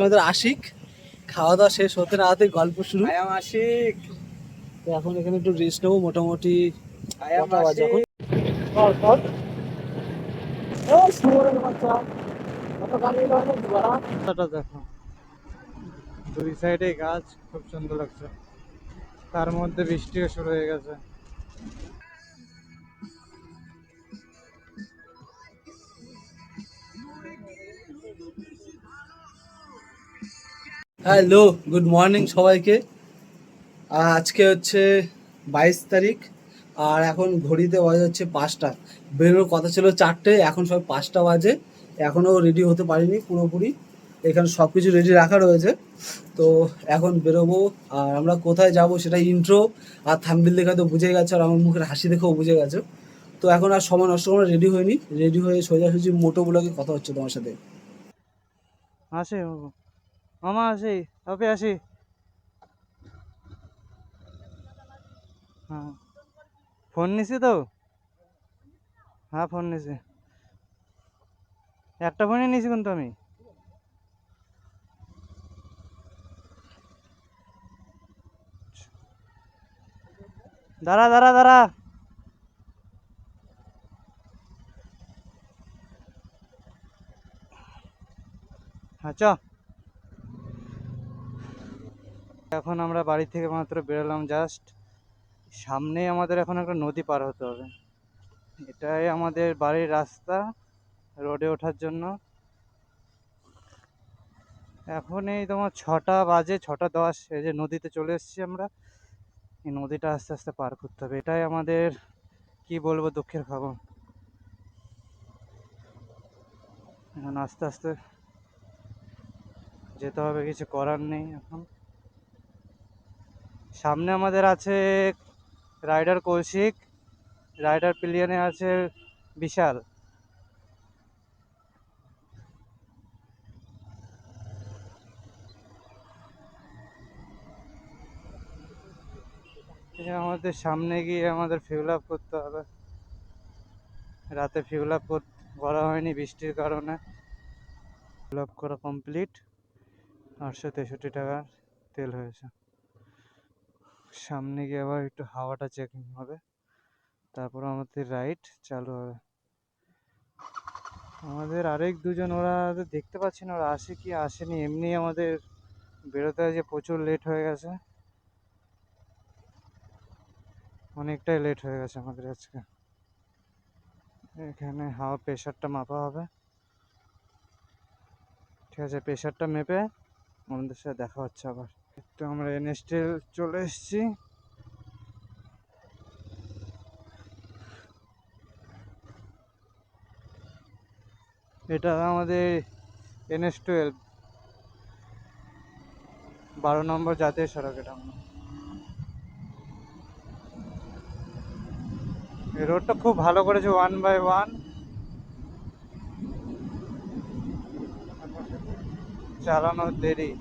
আমাদের আশিক খাওয়া দাওয়া শেষ হতে না হতে গল্প শুরু। আশিক তো এখন এখানে একটু রেস্ট নেবো। মোটামুটি কটা বাজে এখন? দেখো, দুই সাইডে গাছ, খুব সুন্দর লাগছে। তার মধ্যে বৃষ্টিও শুরু হয়ে গেছে। হ্যালো, গুড মর্নিং সবাইকে। আজকে হচ্ছে 22 তারিখ, আর এখন ঘড়িতে বাজে হচ্ছে 5টা। বেরোনোর কথা ছিল 4টে, এখন সব 5টা বাজে। এখনও রেডি হতে পারিনি পুরোপুরি। এখানে সব কিছু রেডি রাখা রয়েছে। তো এখন বেরোবো। আর আমরা কোথায় যাব সেটা ইন্ট্রো আর থাম্বনেল দেখে তো বুঝে গেছো, আর আমার মুখের হাসি দেখেও বুঝে গেছো। তো এখন আর সময় নষ্ট করে রেডি হয়নি, রেডি হয়ে সোজাসুজি মোটো ব্লগে কথা হচ্ছে তোমার সাথে। আসে মামা, আসি ওকে, আসি। হ্যাঁ, ফোন নিছি তো। হ্যাঁ, ফোন নিছি, একটা ফোনই নিছি কিন্তু আমি। দাঁড়া দাঁড়া দাঁড়া। হ্যাঁ, চ। এখন আমরা বাড়ি থেকে মাত্র বেরোলাম জাস্ট। সামনেই আমাদের এখন একটা নদী পার হতে হবে। এটাই আমাদের বাড়ির রাস্তা রোডে ওঠার জন্য। এখন এই তোমার 6টা বাজে, 6টা 10। এই যে নদীতে চলে এসেছি আমরা। এই নদীটা আস্তে আস্তে পার করতে হবে, এটাই আমাদের কি বলবো দুঃখের খবর। এখন আস্তে আস্তে যেতে হবে, কিছু করার নেই এখন। সামনে আমাদের আছে রাইডার কৌশিক, রাইডার পিলিয়নে আছে বিশাল। আমাদের সামনে গিয়ে আমাদের ফিউল আপ করতে হবে। রাতে ফিউল আপ করা হয়নি বৃষ্টির কারণে। ফিউল আপ করা কমপ্লিট, 863 টাকার তেল হয়েছে। সামনে গিয়ে আবার একটু হাওয়াটা চেকিং হবে, তারপর আমাদের রাইড চালু হবে। আমাদের আরেক দুজন, ওরা দেখতে পাচ্ছি না ওরা আসে কি আসেনি, এমনি আমাদের বেরোতে যে প্রচুর লেট হয়ে গেছে, অনেকটাই লেট হয়ে গেছে আমাদের আজকে। এখানে হাওয়া প্রেশারটা মাপা হবে। ঠিক আছে, প্রেশারটা মেপে আমাদের সাথে দেখা হচ্ছে আবার। তো আমরা এনএসটে চলে এসেছি। এটা আমাদের NH-12, 12 নম্বর জাতীয় সড়ক। এটা এই রোডটা খুব ভালো করেছে, 1/1 চালানোর দেরি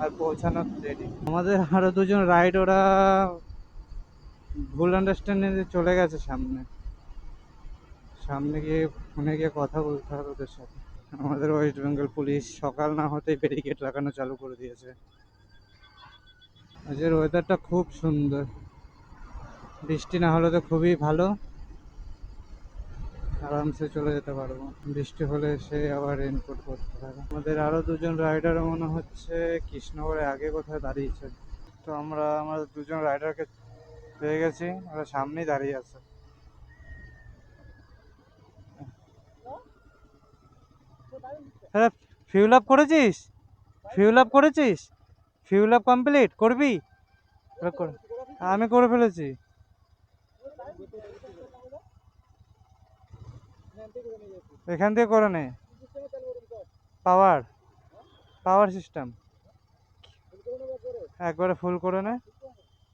আর পৌঁছানোর দেরি। আমাদের আরো দুজন রাইড, ওরা ভুল আন্ডারস্ট্যান্ডিংয়ে চলে গেছে সামনে। সামনে গিয়ে ফোনে গিয়ে কথা বলতে হবে ওদের সাথে। আমাদের ওয়েস্ট বেঙ্গল পুলিশ সকাল না হতেই ব্যারিকেড লাগানো চালু করে দিয়েছে। আজকের ওয়েদারটা খুব সুন্দর, বৃষ্টি না হলে তো খুবই ভালো, আরামসে চলে যেতে পারবো। বৃষ্টি হলে সে আবার রেনকোট পরতে হবে। আমাদের আরো দুজন রাইডার মনে হচ্ছে কৃষ্ণগড়ে আগে কোথায় দাঁড়িয়েছে। তো আমরা আমাদের দুজন রাইডারকে পেয়ে গেছি, ওরা সামনেই দাঁড়িয়ে আছে। হ্যাঁ, ফিউল আপ করেছিস? ফিউল আপ করেছিস? ফিউল আপ কমপ্লিট করবি? আমি করে ফেলেছি। এখান থেকে করে নে। পাওয়ার পাওয়ার সিস্টেম একবারে ফুল করে নে।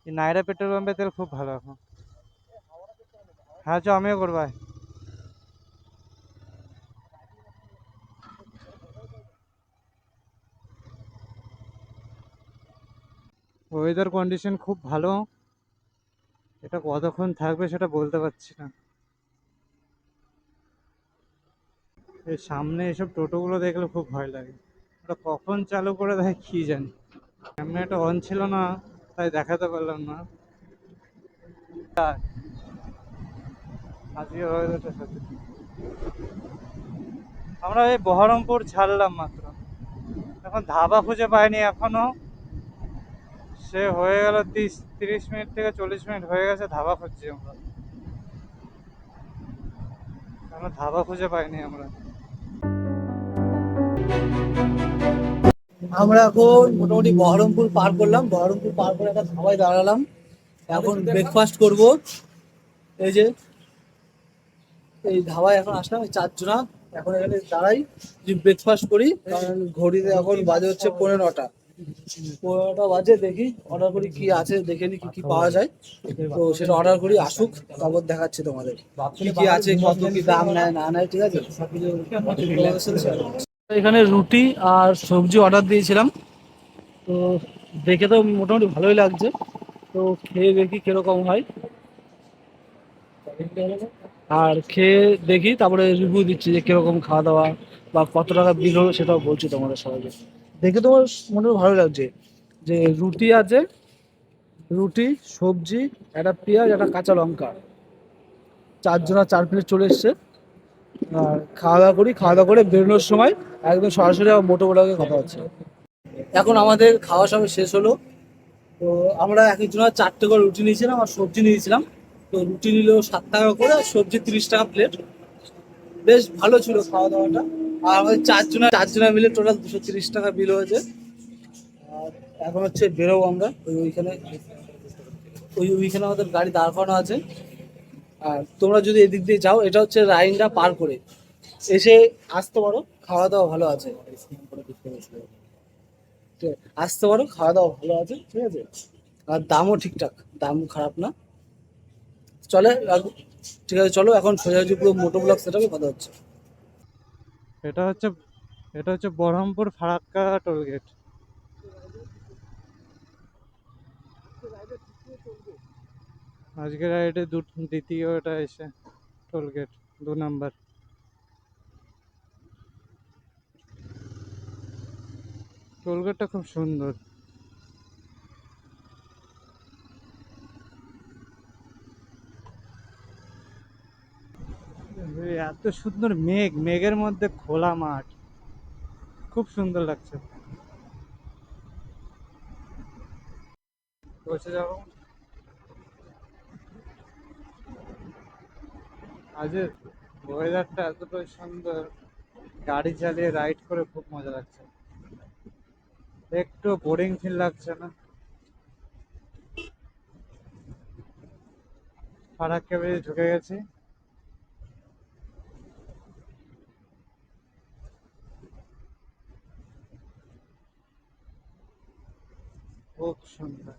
এই নাইরা পেট্রোল পাম্পের তেল খুব ভালো এখন। হ্যাঁ, চ, আমিও করবো। ওয়েদার কন্ডিশন খুব ভালো, এটা কতক্ষণ থাকবে সেটা বলতে পারছি না। এই সামনে এসব টোটোগুলো দেখলে খুব ভয় লাগে। ওটা কখন চালু করে দেয় কি জানি। ক্যামেরাটা অন ছিল না, তাই দেখাতে পারলাম না। আজকে ওয়েদারটা সত্যি। আমরা এই বহরমপুর ছাড়লাম মাত্র, এখন ধাবা খুঁজে পাইনি এখনো। সে হয়ে গেল 30 মিনিট থেকে 40 মিনিট হয়ে গেছে, ধাবা খুঁজছি আমরা, এখনো ধাবা খুঁজে পাইনি আমরা। আমরা এখন মোটামুটি বহরমপুর পার করলাম, বহরমপুর পার করে একটা ধাবায় দাঁড়ালাম। এখন ব্রেকফাস্ট করব। এই যে এই ধাবায় এখন আসলাম, এই 4 জনা এখন এখানে দাঁড়াই, যদি ব্রেকফাস্ট করি। কারণ ঘড়িতে এখন বাজে হচ্ছে 9:15। 9:15 বাজে, দেখি অর্ডার করি কি আছে, দেখে নি কি কি পাওয়া যায়। তো সেটা অর্ডার করি, আসুক তারপর দেখাচ্ছি তোমাদের কি কি আছে, কত কি দাম নেয় না নেয়, ঠিক আছে। এখানে রুটি আর সবজি অর্ডার দিয়েছিলাম, তো দেখে তো মোটামুটি ভালোই লাগছে। তো খেয়ে দেখি কিরকম হয়, আর খেয়ে দেখি তারপরে রিভিউ দিচ্ছি যে কিরকম খাওয়া দাওয়া বা কত টাকা বিল হলো, সেটাও বলছি তোমাদের সবাইকে। দেখে তোমার মোটামুটি ভালো লাগছে যে রুটি আছে, রুটি, সবজি, একটা পেঁয়াজ, একটা কাঁচা লঙ্কা, 4 জনা 4 প্লেট চলে এসছে। আর খাওয়া দাওয়া করি, খাওয়া দাওয়া করে বেরোনোর সময় একদম সরাসরি আমার মোটো বলাকে কথা হচ্ছে। এখন আমাদের খাওয়া সব শেষ হলো। তো আমরা এক একজনের 4টে করে রুটি নিয়েছিলাম আর সবজি নিয়েছিলাম। তো রুটি নিল 7 টাকা করে, আর সবজি 30 টাকা প্লেট। বেশ ভালো ছিল খাওয়া দাওয়াটা। আর আমাদের 4 জনা মিলে টোটাল 230 টাকা বিল হয়েছে। আর এখন হচ্ছে বেরোবো আমরা, ওইখানে ওইখানে আমাদের গাড়ি দাঁড় করানো আছে। আর তোমরা যদি এদিক দিয়ে যাও, এটা হচ্ছে রাইনটা পার করে এসে আসতে পারো, খাওয়া দাওয়া ভালো আছে। ঠিক আছে, আসতে পারো, খাওয়া দাওয়া ভালো আছে, ঠিক আছে। আর দামও ঠিকঠাক, দাম খারাপ না। চলে ঠিক আছে, চলো এখন সোজাসুজি পুরো মোটো ব্লগ সেটাকে কথা হচ্ছে। এটা হচ্ছে এটা হচ্ছে বহরমপুর ফারাক্কা টোল গেট। আজকে রাইডে দ্বিতীয় এটা এসে টোল গেট, 2 নাম্বার। টোল গেটটা খুব সুন্দর। এত সুন্দর মেঘ, মেঘের মধ্যে খোলা মাঠ, খুব সুন্দর লাগছে। বসে যাবো। আজ ওয়েদারটা এতটাই সুন্দর, গাড়ি চালিয়ে রাইড করে খুব মজা লাগছে, একটু বোরিং ফিল লাগছে না। ফারাক্কা ব্রিজে ঢুকে গেছি। খুব সুন্দর।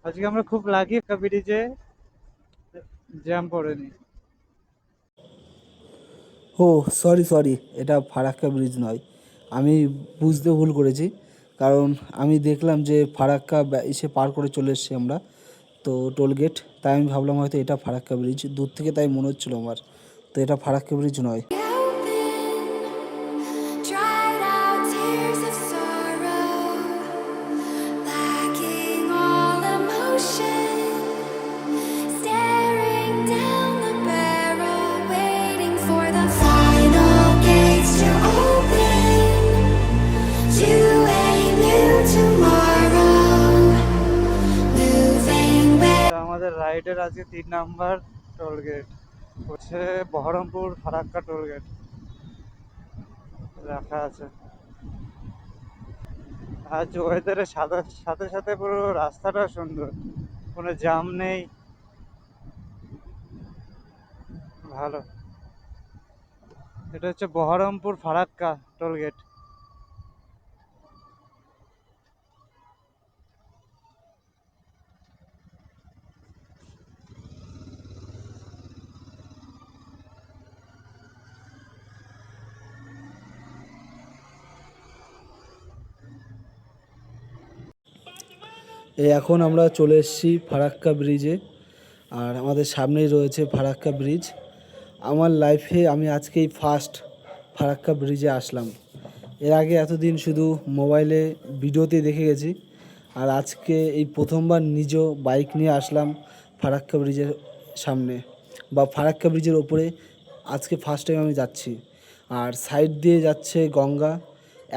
আজকে আমরা খুব লাকি, ব্রিজে জ্যাম পড়েনি। ও সরি সরি, এটা ফারাক্কা ব্রিজ নয়, আমি বুঝতে ভুল করেছি। কারণ আমি দেখলাম যে ফারাক্কা এসে পার করে চলে এসেছি আমরা, তো টোল গেট, তাই আমি ভাবলাম হয়তো এটা ফারাক্কা ব্রিজ, দূর থেকে তাই মনে হচ্ছিল আমার। তো এটা ফারাক্কা ব্রিজ নয়। Dried out tears of sorrow, lacking all emotion, staring down the barrel, waiting for the final gates to open to a new tomorrow, moving where আমাদের রাইডের আজকে 3 নাম্বার টোল গেট হচ্ছে বহরমপুর ফারাক্কা টোল গেট রাখা আছে। আজ ওয়েদারের সাথে সাথে সাথে পুরো রাস্তাটা সুন্দর, কোনো জ্যাম নেই, ভালো। এটা হচ্ছে বহরমপুর ফারাক্কা টোল গেট। এই এখন আমরা চলে এসেছি ফারাক্কা ব্রিজে, আর আমাদের সামনেই রয়েছে ফারাক্কা ব্রিজ। আমার লাইফে আমি আজকেই ফার্স্ট ফারাক্কা ব্রিজে আসলাম। এর আগে এতদিন শুধু মোবাইলে ভিডিওতে দেখে গেছি, আর আজকে এই প্রথমবার নিজ বাইক নিয়ে আসলাম ফারাক্কা ব্রিজের সামনে বা ফারাক্কা ব্রিজের ওপরে। আজকে ফার্স্ট টাইম আমি যাচ্ছি, আর সাইড দিয়ে যাচ্ছে গঙ্গা।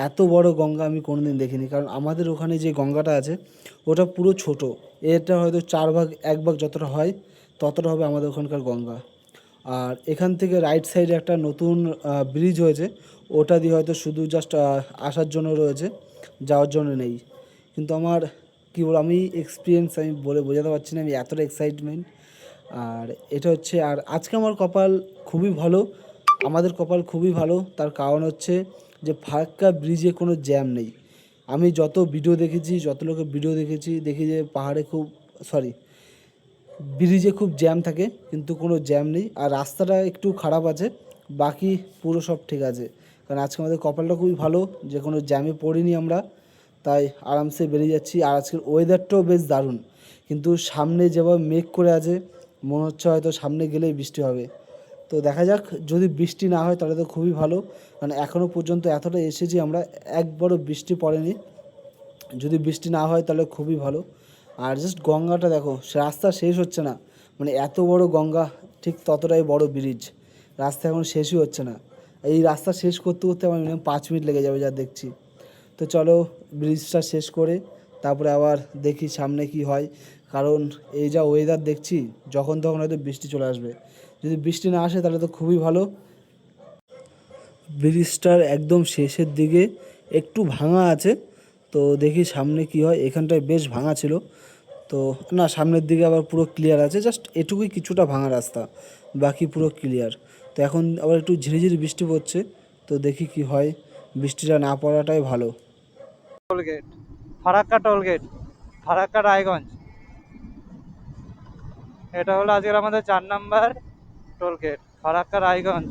এত বড় গঙ্গা আমি কোনোদিন দেখিনি, কারণ আমাদের ওখানে যে গঙ্গাটা আছে ওটা পুরো ছোট। এটা হয়তো 4 ভাগ 1 ভাগ যতটা হয় ততটা হবে আমাদের ওখানকার গঙ্গা। আর এখান থেকে রাইট সাইডে একটা নতুন ব্রিজ হয়েছে, ওটা দিয়ে হয়তো শুধু জাস্ট আসার জন্য রয়েছে, যাওয়ার জন্য নেই। কিন্তু আমার কী বলবো, আমি এক্সপিরিয়েন্স আমি বলে বোঝাতে পারছি না, আমি এতটা এক্সাইটমেন্ট। আর এটা হচ্ছে, আর আজকে আমার কপাল খুবই ভালো, আমাদের কপাল খুবই ভালো। তার কারণ হচ্ছে যে ফারাক্কা ব্রিজে কোনো জ্যাম নেই। আমি যত ভিডিও দেখেছি, যত লোকের ভিডিও দেখেছি, দেখি যে পাহাড়ে খুব, সরি, ব্রিজে খুব জ্যাম থাকে, কিন্তু কোনো জ্যাম নেই। আর রাস্তাটা একটু খারাপ আছে, বাকি পুরো সব ঠিক আছে। কারণ আজকে আমাদের কপালটা খুবই ভালো যে কোনো জ্যামে পড়িনি আমরা, তাই আরামসে বেরিয়ে যাচ্ছি। আর আজকের ওয়েদারটাও বেশ দারুণ, কিন্তু সামনে যেভাবে মেঘ করে আছে মনে হচ্ছে হয়তো সামনে গেলেই বৃষ্টি হবে। তো দেখা যাক, যদি বৃষ্টি না হয় তাহলে তো খুবই ভালো, কারণ এখনও পর্যন্ত এতটা এসেছি আমরা, একবারও বৃষ্টি পড়েনি। যদি বৃষ্টি না হয় তাহলে খুবই ভালো। আর জাস্ট গঙ্গাটা দেখো, রাস্তা শেষ হচ্ছে না, মানে এত বড় গঙ্গা, ঠিক ততটাই বড় ব্রিজ, রাস্তা এখন শেষই হচ্ছে না। এই রাস্তা শেষ করতে করতে আমার মিনিমাম 5 মিনিট লেগে যাবে যা দেখছি। তো চলো ব্রিজটা শেষ করে তারপরে আবার দেখি সামনে কি হয়, কারণ এই যা ওয়েদার দেখছি যখন তখন হয়তো বৃষ্টি চলে আসবে। যদি বৃষ্টি না আসে তাহলে তো খুবই ভালো। ব্রিজটার একদম শেষের দিকে একটু ভাঙা আছে, তো দেখি সামনে কি হয়। এখানটায় বেশ ভাঙা ছিল, তো না, সামনের দিকে আবার পুরো ক্লিয়ার আছে, জাস্ট এটুকুই কিছুটা ভাঙা রাস্তা, বাকি পুরো ক্লিয়ার। তো এখন আবার একটু ঝিরিঝিরি বৃষ্টি পড়ছে, তো দেখি কি হয়, বৃষ্টিটা না পড়াটাই ভালো। Toll gate, Farakka toll gate, Farakka Raiganj. এটা হলো আজকের আমাদের 4 number toll gate, Farakka Raiganj.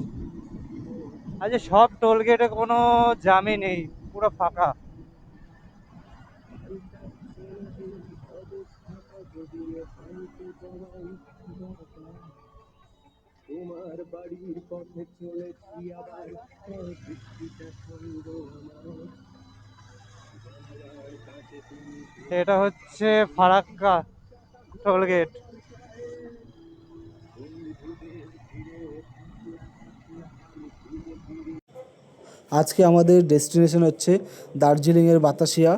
আজকে সব টোল গেটে কোনো জ্যামই নেই, পুরো ফাঁকা। এটা হচ্ছে ফারাক্কা টোল গেট। আজকে আমাদের ডেস্টিনেশন হচ্ছে দার্জিলিংয়ের বাতাসিয়া।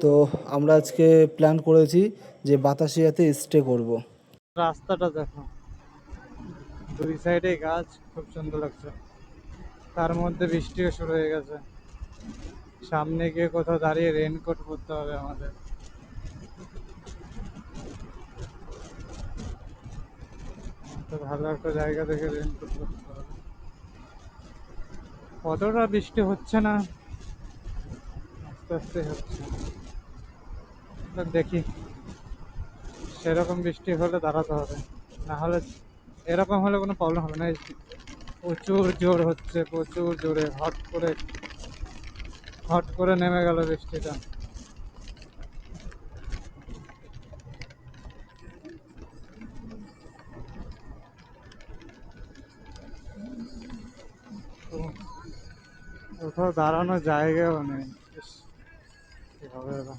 তো আমরা আজকে প্ল্যান করেছি যে বাতাসিয়াতে স্টে করব। রাস্তাটা দেখো, দুই সাইডে গাছ, খুব সুন্দর লাগছে। তার মধ্যে বৃষ্টিও শুরু হয়ে গেছে। সামনে গিয়ে কোথাও দাঁড়িয়ে রেনকোট পরতে হবে আমাদের। তো ভালো একটা জায়গা দেখে রেনকোট পরতে হবে। কতটা বৃষ্টি হচ্ছে না, আস্তে আস্তে হচ্ছে। তো দেখি, সেরকম বৃষ্টি হলে দাঁড়াতে হবে, না হলে এরকম হলে কোনো প্রবলেম হবে না। প্রচুর জোর হচ্ছে, প্রচুর জোরে, হট করে নেমে গেল বৃষ্টিটা। তো কোথাও দাঁড়ানোর জায়গাও নেই। ইস, কি হবে এবার।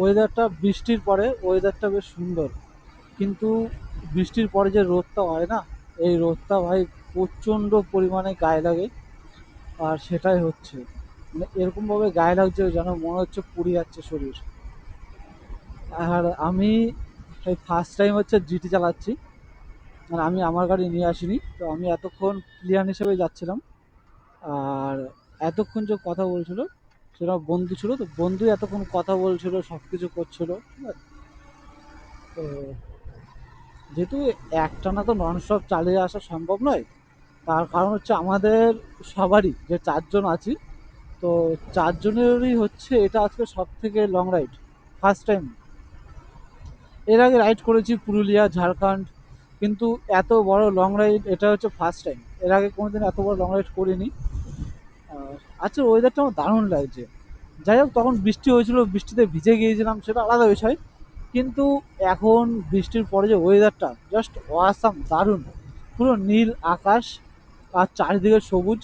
ওয়েদারটা, বৃষ্টির পরে ওয়েদারটা বেশ সুন্দর, কিন্তু বৃষ্টির পরে যে রোদটা হয় না, এই রোদটা ভাই প্রচণ্ড পরিমাণে গায়ে লাগে। আর সেটাই হচ্ছে, মানে এরকমভাবে গায়ে লাগছে যেন মনে হচ্ছে পুড়ে যাচ্ছে শরীর। আর আমি এই ফার্স্ট টাইম হচ্ছে জিটি চালাচ্ছি, মানে আমি আমার গাড়ি নিয়ে আসিনি, তো আমি এতক্ষণ প্লেয়ার হিসেবে যাচ্ছিলাম। আর এতক্ষণ যে কথা বলছিল সেটা বন্ধু ছিল, তো বন্ধু এতক্ষণ কথা বলছিল, সব কিছু করছিল, ঠিক আছে। তো যেহেতু একটানা তো ননস্টপ চালিয়ে আসা সম্ভব নয়, তার কারণ হচ্ছে আমাদের সবারই যে 4 জন আছি, তো 4 জনেরই হচ্ছে এটা আজকে সব থেকে লং রাইড, ফার্স্ট টাইম। এর আগে রাইড করেছি পুরুলিয়া, ঝাড়খণ্ড, কিন্তু এত বড় লং রাইড এটা হচ্ছে ফার্স্ট টাইম। এর আগে কোনোদিন এত বড় লং রাইড করিনি। আর আজকের ওয়েদারটা আমার দারুণ লাগছে, যাই হোক, তখন বৃষ্টি হয়েছিল, বৃষ্টিতে ভিজে গিয়েছিলাম, সেটা আলাদা বিষয়। কিন্তু এখন বৃষ্টির পরে যে ওয়েদারটা জাস্ট অসাম, দারুণ। পুরো নীল আকাশ আর চারিদিকে সবুজ।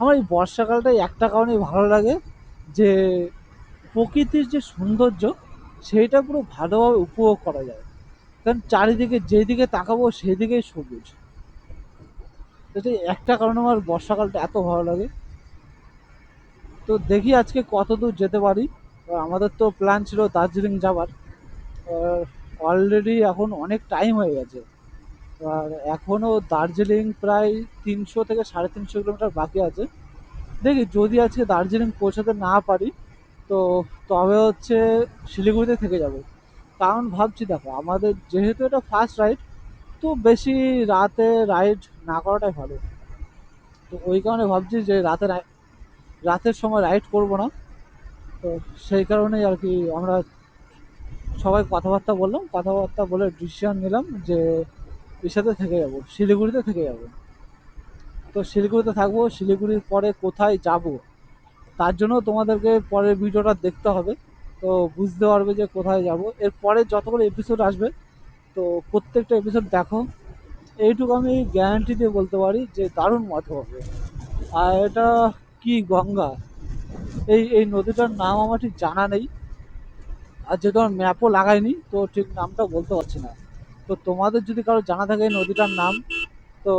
আমার এই বর্ষাকালটাই একটা কারণেই ভালো লাগে, যে প্রকৃতির যে সৌন্দর্য সেইটা পুরো ভালোভাবে উপভোগ করা যায়। কারণ চারিদিকে যেদিকে তাকাবো সেদিকেই সবুজ। এটাই একটা কারণে আমার বর্ষাকালটা এত ভালো লাগে। তো দেখি আজকে কত দূর যেতে পারি। আমাদের তো প্ল্যান ছিল দার্জিলিং যাবার, অলরেডি এখন অনেক টাইম হয়ে গেছে। আর এখনও দার্জিলিং প্রায় 300 থেকে 350 কিলোমিটার বাকি আছে। দেখি যদি আজকে দার্জিলিং পৌঁছাতে না পারি, তো তবে হচ্ছে শিলিগুড়িতে থেকে যাব। কারণ ভাবছি, দেখো আমাদের যেহেতু এটা ফার্স্ট রাইড, তো বেশি রাতে রাইড না করাটাই ভালো। তো ওই কারণে ভাবছি যে রাতের সময় রাইড করব না। তো সেই কারণেই আর কি আমরা সবাই কথাবার্তা বললাম, কথাবার্তা বলে ডিসিশন নিলাম যে ইসাতে থেকে যাব, শিলিগুড়িতে থেকে যাব। তো শিলিগুড়িতে থাকবো, শিলিগুড়ির পরে কোথায় যাব তার জন্য তোমাদেরকে পরের ভিডিওটা দেখতে হবে। তো বুঝতে পারবে যে কোথায় যাব। এর পরে যতগুলো এপিসোড আসবে, তো প্রত্যেকটা এপিসোড দেখো, এইটুকু আমি গ্যারান্টি দিয়ে বলতে পারি যে দারুণ মজা হবে। আর এটা কি গঙ্গা, এই নদীটার নাম আমার ঠিক জানা নেই, আর যেহেতু আমার ম্যাপও লাগাইনি, তো ঠিক নামটা বলতে পারছি না। তো তোমাদের যদি কারো জানা থাকে এই নদীটার নাম, তো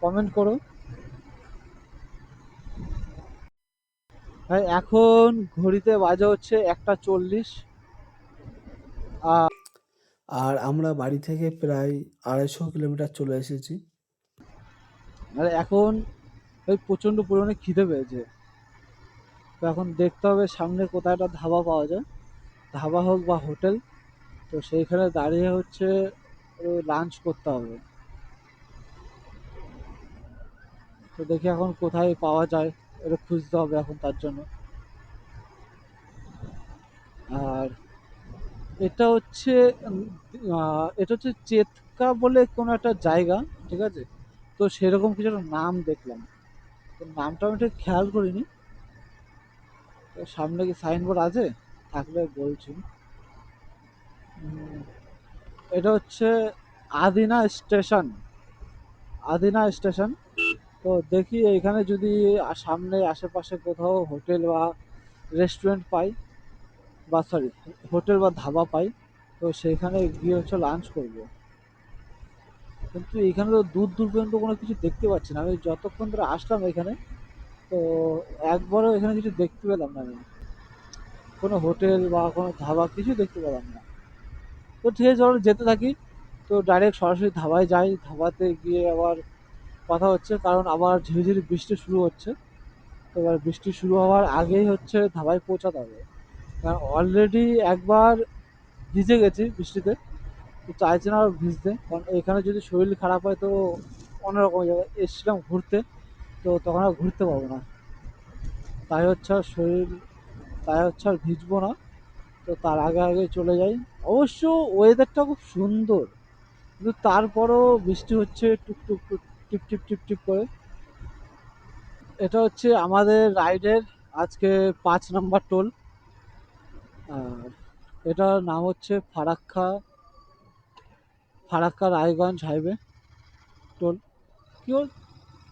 কমেন্ট করো। ভাই এখন ঘড়িতে বাজে হচ্ছে 1টা 40। আর আমরা বাড়ি থেকে প্রায় 250 কিলোমিটার চলে এসেছি। আর এখন ওই প্রচণ্ড পরিমাণে খিদে পেয়েছে। তো এখন দেখতে হবে সামনে কোথায় একটা ধাবা পাওয়া যায়, ধাবা হোক বা হোটেল। তো সেইখানে দাঁড়িয়ে হচ্ছে লাঞ্চ করতে হবে। তো দেখি এখন কোথায় পাওয়া যায়, এটা খুঁজতে হবে এখন তার জন্য। আর এটা হচ্ছে এটা হচ্ছে চেতকা বলে কোনো একটা জায়গা, ঠিক আছে? তো সেরকম কিছু একটা নাম দেখলাম, তো নামটা আমি ঠিক খেয়াল করিনি। তো সামনে কি সাইনবোর্ড আছে? থাকলে বলছি। উম, এটা হচ্ছে আদিনা স্টেশন, আদিনা স্টেশন। তো দেখি এইখানে যদি সামনে আশেপাশে কোথাও হোটেল বা রেস্টুরেন্ট পাই, বা সরি, হোটেল বা ধাবা পাই, তো সেইখানে গিয়ে হচ্ছে লাঞ্চ করব। কিন্তু এখানে তো দূর দূর পর্যন্ত কোনো কিছু দেখতে পাচ্ছি না। আমি যতক্ষণ ধরে আসলাম এখানে, তো একবারও এখানে কিছু দেখতে পেলাম না আমি। কোনো হোটেল বা কোনো ধাবা কিছু দেখতে পেলাম না। তো ঠিক আছে, চলো যেতে থাকি। তো ডাইরেক্ট সরাসরি ধাবায় যাই, ধাবাতে গিয়ে আবার কথা হচ্ছে, কারণ আবার ঝিরিঝিরি বৃষ্টি শুরু হচ্ছে। তো এবার বৃষ্টি শুরু হওয়ার আগেই হচ্ছে ধাবায় পৌঁছাতে হবে। কারণ অলরেডি একবার ভিজে গেছি বৃষ্টিতে, তো চাইছি না আর ভিজতে। কারণ এখানে যদি শরীর খারাপ হয়, তো অন্যরকম জায়গায় এসেছিলাম ঘুরতে, তো তখন আর ঘুরতে পারবো না। তাই হচ্ছে আর শরীর, তাই হচ্ছে আর ভিজবো না। তো তার আগে আগে চলে যাই। অবশ্য ওয়েদারটা খুব সুন্দর, কিন্তু তারপরও বৃষ্টি হচ্ছে টুক টুক টুক, টিপ টিপ টিপ টিপ করে। এটা হচ্ছে আমাদের রাইডের আজকে 5 নম্বর টোল। আর এটার নাম হচ্ছে ফারাক্কা, ফারাক্কা রায়গঞ্জ হাইওয়ে টোল। কি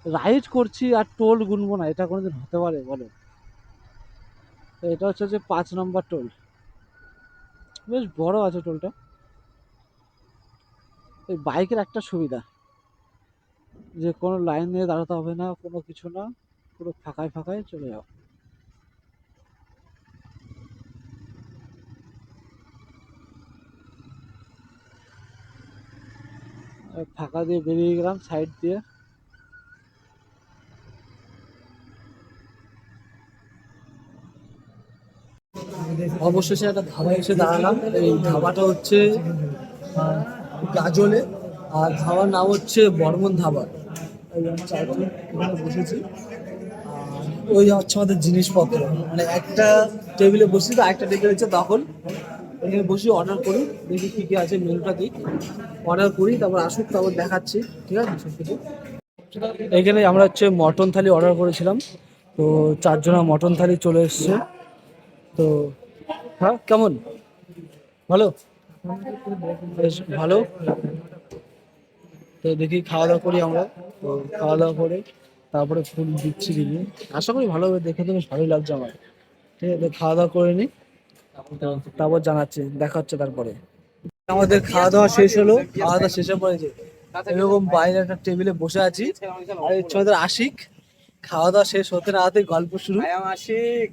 রাইড করছি আর টোল গুনবো না, এটা কোনোদিন হতে পারে বলো? তো এটা হচ্ছে যে 5 নম্বর টোল। বেশ বড় আছে টোলটা। এই বাইকের একটা সুবিধা, যে কোনো লাইন দিয়ে দাঁড়াতে হবে না, কোনো কিছু না, পুরো ফাঁকায় ফাঁকায় চলে যাও। ফাঁকা দিয়ে বেরিয়ে গেলাম সাইড দিয়ে। অবশেষে একটা ধাবায় এসে দাঁড়ালাম। এই ধাবাটা হচ্ছে আহ, গাজলে, আর ধাবার নাম হচ্ছে বর্মন ধাবা। এই আমি চারজন এখানে বসেছি, আর ওই হচ্ছে আমাদের জিনিসপত্র, মানে একটা টেবিলে বসি, তো একটা টেবিল হচ্ছে তখন এখানে বসে অর্ডার করি, দেখি কী কী আছে মেনুটা দিই, অর্ডার করি, তারপর আসুক, তারপর দেখাচ্ছি। ঠিক আছে সব কিছু। এখানে আমরা হচ্ছে মটন থালি অর্ডার করেছিলাম, তো 4 জনের মটন থালি চলে এসছে। তো হ্যাঁ, কেমন? ভালো? বেশ ভালো। তো দেখি খাওয়া দাওয়া করি আমরা। তো খাওয়া দাওয়া করে তারপরে ফুল দিচ্ছি দিদি, আশা করি ভালো হবে, দেখে তো বেশ ভালোই লাগছে আমার। ঠিক আছে, তো খাওয়া দাওয়া করে নিই, তো তারপর জানাচ্ছি, দেখা হচ্ছে তারপরে। আমাদের খাওয়া দাওয়া শেষ হলো। খাওয়া দাওয়া শেষের পরে যে এরকম বাইরে একটা টেবিলে বসে আছি, আর হচ্ছে আমাদের আশিক। খাওয়া দাওয়া শেষ হতে না হতে গল্প শুরু। আশিক,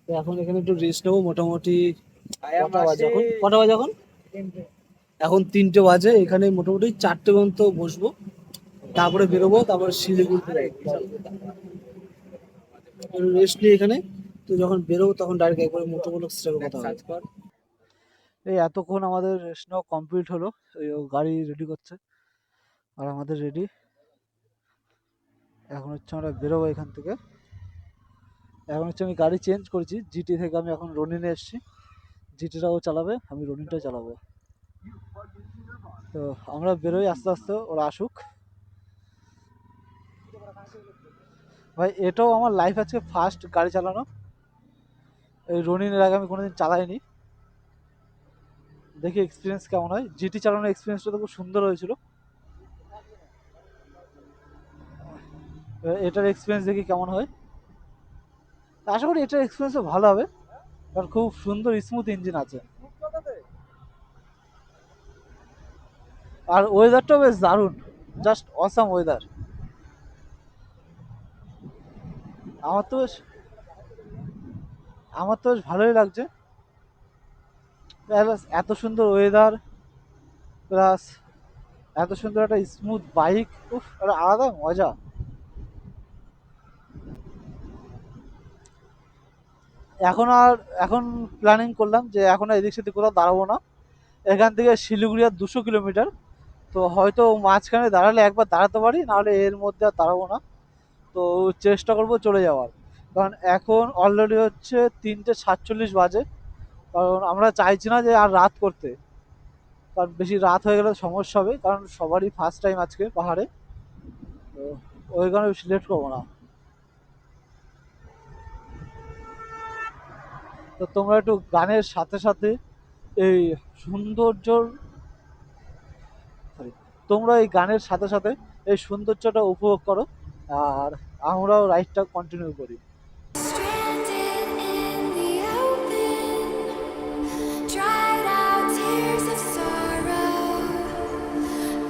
তো এখন এখানে একটু রেস্ট নেবো মোটামুটি। কটা বাজে এখন? কটা বাজে এখন? এখন 3টে বাজে। এখানে মোটামুটি 4টে পর্যন্ত বসবো, তারপরে বেরোবো, তারপরে শিলিগুড়িতে রেস্ট নিই এখানে। তো যখন বেরোবো তখন ডাইরেক্ট একবারে মোটোগুলো কথা হবে। এই এতক্ষণ আমাদের রেস্ট নেওয়া কমপ্লিট হলো, এই ও গাড়ি রেডি করছে আর আমাদের রেডি। এখন হচ্ছে আমরা বেরোবো এখান থেকে। এখন হচ্ছে আমি গাড়ি চেঞ্জ করেছি, জিটি থেকে আমি এখন রনিনে এসেছি। জিটিটাও চালাবে, আমি রনিনটাও চালাবো। তো আমরা বেরোই আস্তে আস্তে, ওরা আসুক। ভাই এটাও আমার লাইফ আজকে ফার্স্ট গাড়ি চালানো। এই রনিনের আগে আমি কোনোদিন চালাইনি, দেখি এক্সপিরিয়েন্স কেমন হয়। জিটি চালানোর এক্সপিরিয়েন্সটা তো খুব সুন্দর হয়েছিল, এটার এক্সপিরিয়েন্স দেখি কেমন হয়। আশা করি এটার এক্সপিরিয়েন্সও ভালো হবে, কারণ খুব সুন্দর স্মুথ ইঞ্জিন আছে। আর ওয়েদারটাও বেশ দারুণ, জাস্ট অসাম ওয়েদার। আমার তো বেশ আমার তো বেশ ভালোই লাগছে। প্লাস এত সুন্দর ওয়েদার, প্লাস এত সুন্দর একটা স্মুথ বাইক, উফ, একটা আলাদা মজা। এখন আর এখন প্ল্যানিং করলাম যে এখন আর এদিক সেদিক কোথাও দাঁড়াবো না। এখান থেকে শিলিগুড়ি আর 200 কিলোমিটার। তো হয়তো মাঝখানে দাঁড়ালে একবার দাঁড়াতে পারি, নাহলে এর মধ্যে আর দাঁড়াবো না। তো চেষ্টা করব চলে যাওয়ার, কারণ এখন অলরেডি হচ্ছে 3:47 বাজে। কারণ আমরা চাইছি না যে আর রাত করতে, কারণ বেশি রাত হয়ে গেলে সমস্যা হবে, কারণ সবারই ফার্স্ট টাইম আজকে পাহাড়ে। তো ওই কারণে বেশি লেট করবো না। তো তোমরা একটু গানের সাথে সাথে এই সৌন্দর্যর sorry, তোমরা এই গানের সাথে সাথে এই সৌন্দর্যটা উপভোগ করো, আর আমরাও রাইডটা কন্টিনিউ করি। Stranded in the open, dried out tears of sorrow,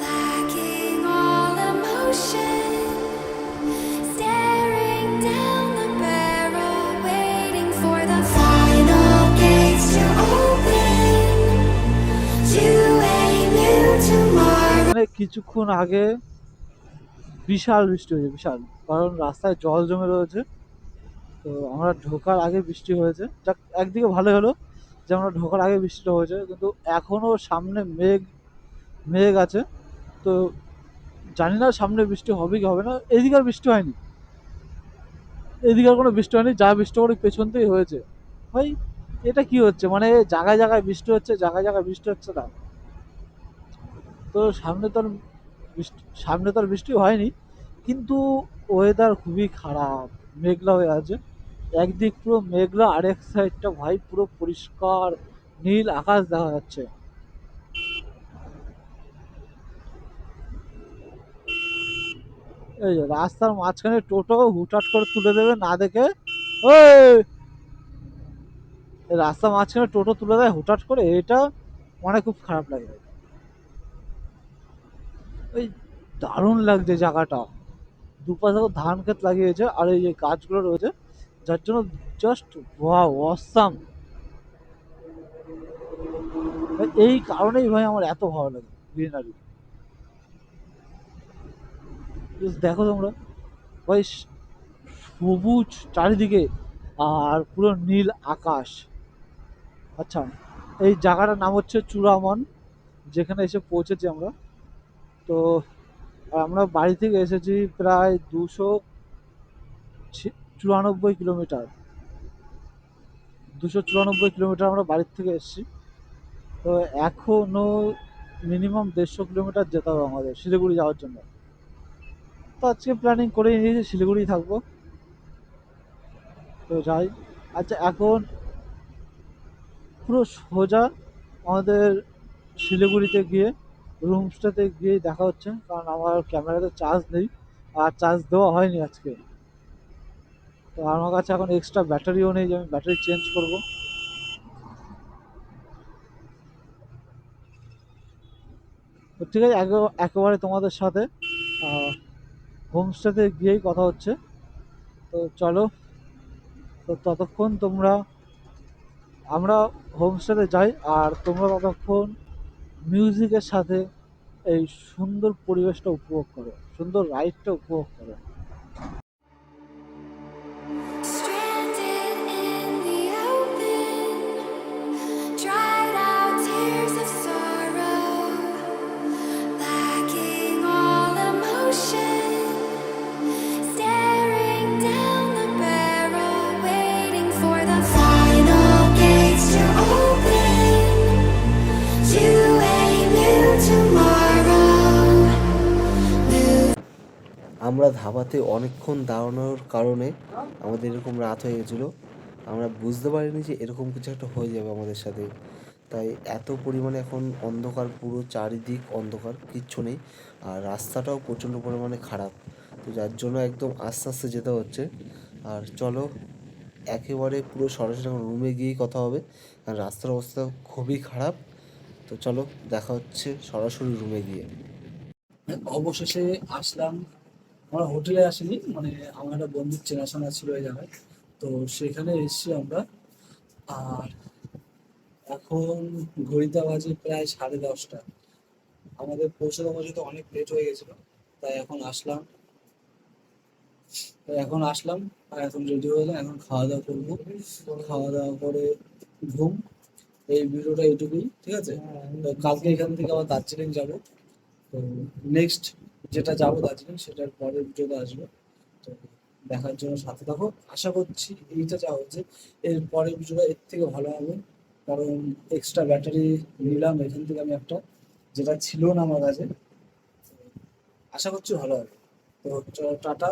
lacking all emotion, staring down the barrel, waiting for the final gates to open to a new tomorrow. মানে কিছুক্ষণ আগে বিশাল বৃষ্টি হয়েছে, বিশাল, কারণ রাস্তায় জল জমে রয়েছে। তো আমরা ঢোকার আগে বৃষ্টি হয়েছে, যাক একদিকে ভালো হলো যে আমরা ঢোকার আগে বৃষ্টিটা হয়েছে, কিন্তু এখনো সামনে মেঘ মেঘ আছে। তো জানি না সামনে বৃষ্টি হবে কি হবে না। এদিকে আর বৃষ্টি হয়নি, এদিকে আর কোনো বৃষ্টি হয়নি, যা বৃষ্টি করে পেছন থেকে হয়েছে। ভাই এটা কি হচ্ছে, মানে জায়গায় জায়গায় বৃষ্টি হচ্ছে, জায়গায় জায়গায় বৃষ্টি হচ্ছে না। তো সামনে তো আর বৃষ্টি হয়নি, কিন্তু ওয়েদার খুবই খারাপ, মেঘলা হয়ে আছে। একদিক পুরো মেঘলা, আরেক সাইডটা ভাই পুরো পরিষ্কার নীল আকাশ দেখা যাচ্ছে। এই যে রাস্তার মাঝখানে টোটো হুটহাট করে তুলে দেবে না দেখে। ওই রাস্তার মাঝখানে টোটো তুলে দেয় হুটহাট করে, এটা মানে খুব খারাপ লাগে। ওই দারুণ লাগছে জায়গাটা, দুপাশে ধান ক্ষেত লাগিয়েছে আর এই যে গাছগুলো রয়েছে, যার জন্য জাস্ট ওয়াও অসাম। এই কারণেই ভাই আমার এত ভালো লাগে গ্রিনারি। দেখো তোমরা ভাই, সবুজ চারিদিকে আর পুরো নীল আকাশ। আচ্ছা, এই জায়গাটার নাম হচ্ছে চূড়ামন, যেখানে এসে পৌঁছেছি আমরা। তো আমরা বাড়ি থেকে এসেছি প্রায় 294 কিলোমিটার। 294 কিলোমিটার আমরা বাড়ির থেকে এসেছি। তো এখনো মিনিমাম 150 কিলোমিটার যেতে হবে আমাদের শিলিগুড়ি যাওয়ার জন্য। তো আজকে প্ল্যানিং করে নিয়েছি শিলিগুড়ি থাকবো। তো যাই। আচ্ছা এখন পুরো সোজা আমাদের শিলিগুড়িতে গিয়ে রুমসটাতে গিয়ে দেখা হচ্ছে, কারণ আমার ক্যামেরাতে চার্জ নেই আর চার্জ দেওয়া হয়নি আজকে। তো আমার কাছে এখন এক্সট্রা ব্যাটারিও নেই যে আমি ব্যাটারি চেঞ্জ করব। তো ঠিক আছে, একেবারে তোমাদের সাথে হোমস্টেতে গিয়েই কথা হচ্ছে। তো চলো, তো ততক্ষণ আমরা হোমস্টেতে যাই আর তোমরা ততক্ষণ মিউজিকের সাথে এই সুন্দর পরিবেশটা উপভোগ করো, সুন্দর রাইডটা উপভোগ করো। Stranded in the open, dried out tears of sorrow, lacking all emotion, staring down the barrel, waiting for the final gates to open to a new tomorrow. আমরা ধাবাতে অনেকক্ষণ দাঁড়ানোর কারণে আমাদের এরকম রাত হয়ে গেছিলো। আমরা বুঝতে পারিনি যে এরকম কিছু একটা হয়ে যাবে আমাদের সাথে। তাই এত পরিমাণে এখন অন্ধকার, পুরো চারিদিক অন্ধকার, কিচ্ছু নেই। আর রাস্তাটাও প্রচণ্ড পরিমাণে খারাপ, তো যার জন্য একদম আস্তে আস্তে যেতে হচ্ছে। আর চলো একেবারে পুরো সরাসরি এখন রুমে গিয়েই কথা হবে, কারণ রাস্তার অবস্থা খুবই খারাপ। তো চলো দেখা হচ্ছে সরাসরি রুমে গিয়ে। অবশেষে আসলাম। আমরা হোটেলে আসিনি, মানে আমার একটা বন্ধুর চেনাশোনা ছিল এই জায়গায়, তো সেখানে এসেছি আমরা। আর এখন ঘড়িতে বাজে প্রায় 10:30। আমাদের পৌঁছাতে পৌঁছাতে অনেক লেট হয়ে গেছিল, তাই এখন আসলাম। আর এখন রেডি হয়ে গেলাম, এখন খাওয়া দাওয়া করবো। খাওয়া দাওয়া করে ঘুম। এই ভিডিওটা এইটুকুই, ঠিক আছে? তো কালকে এখান থেকে আবার দার্জিলিং যাব। তো নেক্সট যেটা যাবো দার্জিলিং, সেটার পরের ভিডিওতে আসবে। তো দেখার জন্য সাথে থাকো। আশা করছি এইটা যা হচ্ছে, এর পরের ভিডিওটা এর থেকে ভালো হবে, কারণ এক্সট্রা ব্যাটারি নিলাম এখান থেকে আমি একটা, যেটা ছিল না আমার কাছে। আশা করছি ভালো হবে। তো টাটা।